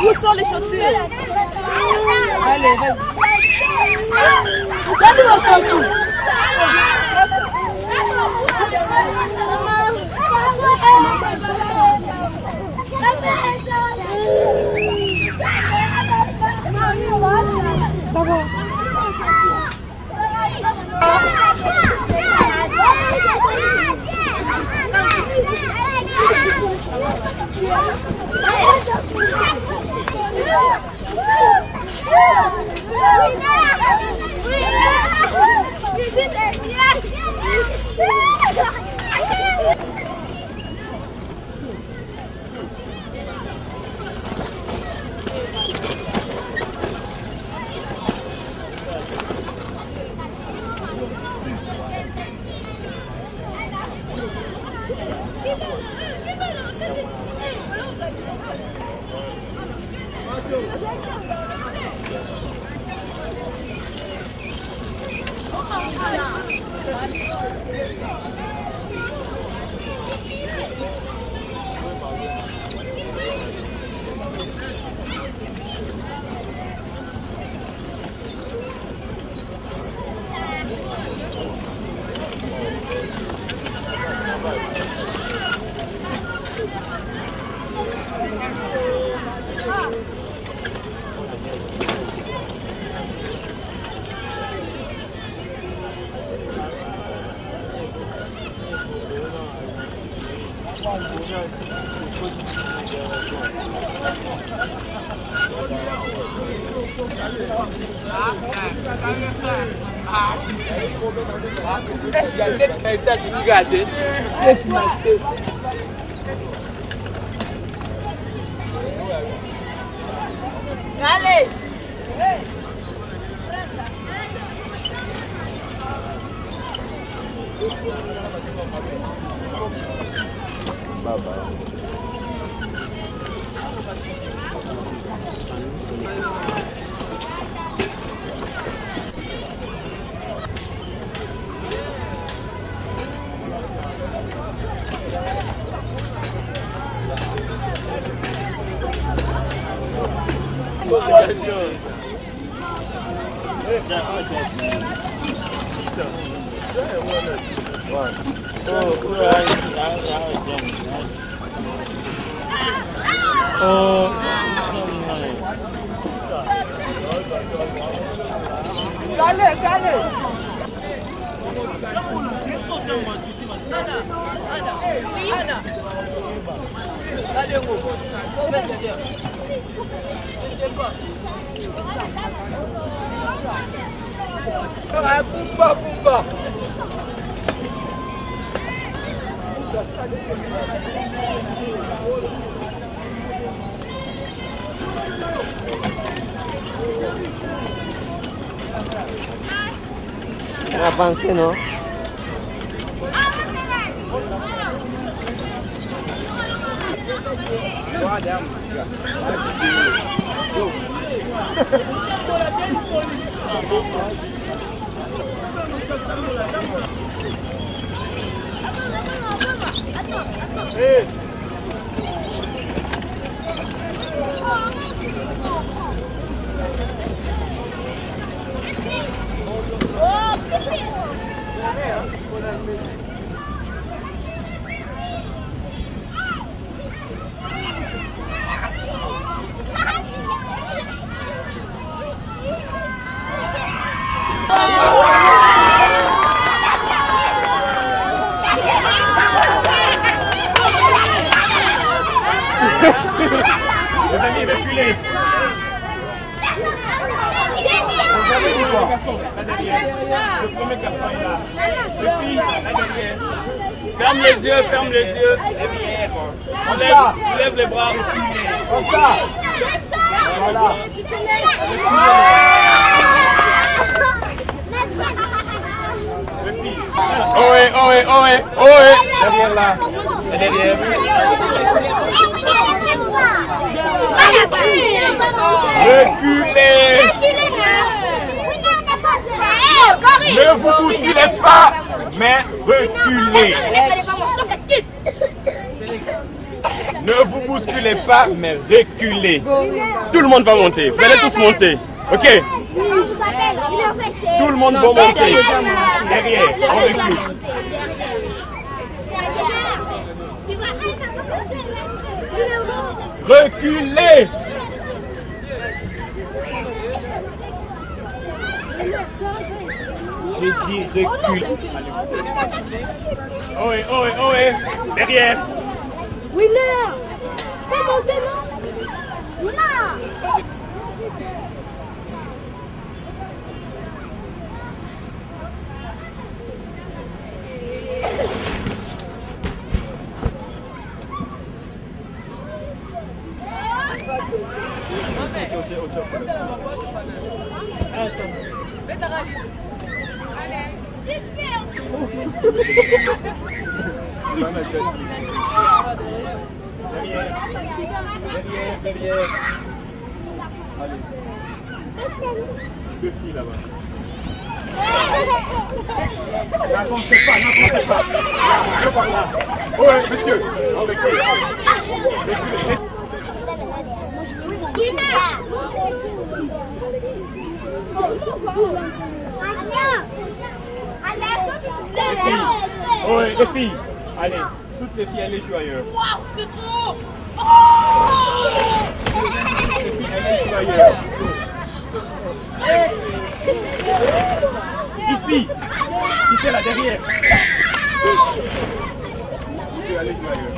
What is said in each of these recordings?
Où sont les chaussures? Allez, vas-y. Salut, on s'en fout. Ça va. Allez. Avancez, non? Le premier garçon est là. Les filles, là derrière. Ferme les yeux, ferme les yeux. Soulève les bras. Comme ça. Voilà. Ohé, ohé, ohé, ohé. Derrière là. Et derrière. Reculez. Ne vous bousculez pas, mais reculez. Ne vous bousculez pas, mais reculez. Tout le monde va monter. Vous allez tous monter. Ok? Tout le monde va monter. Derrière, on recule. Reculez. J'ai dit recule. Ohé, ohé, ohé. Derrière. Winner, fais monter, non? Non. Derrière. Allez. Deux filles là-bas. N'avancez pas. Je par là. Ouais, monsieur. Ouais, les filles. Allez, toutes les filles, allez jouer ailleurs. Waouh, c'est trop. Les filles, allez jouer ailleurs. Ici. Quittez là, derrière. Allez jouer ailleurs.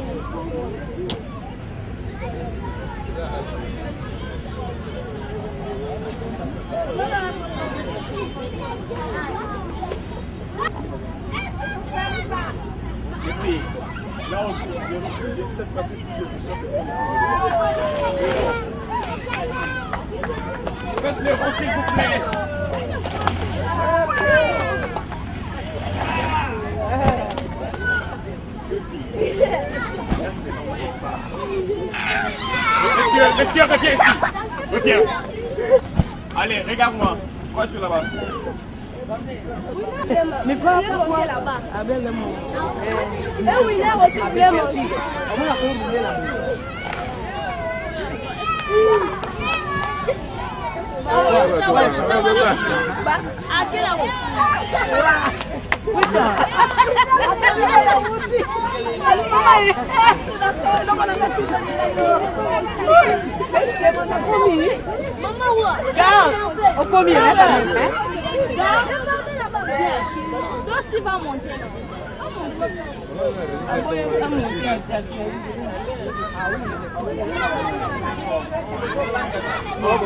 Les filles, là aussi, cette fois-ci, faites-le rond, s'il vous plaît. Monsieur, reviens ici. Reviens. Allez, regarde-moi. Pourquoi je suis là-bas? Mais pourquoi là-bas? Ah ben le mot. Eh oui, là aussi vraiment. On va rouler là-bas. Au premier, il va monter. Oh,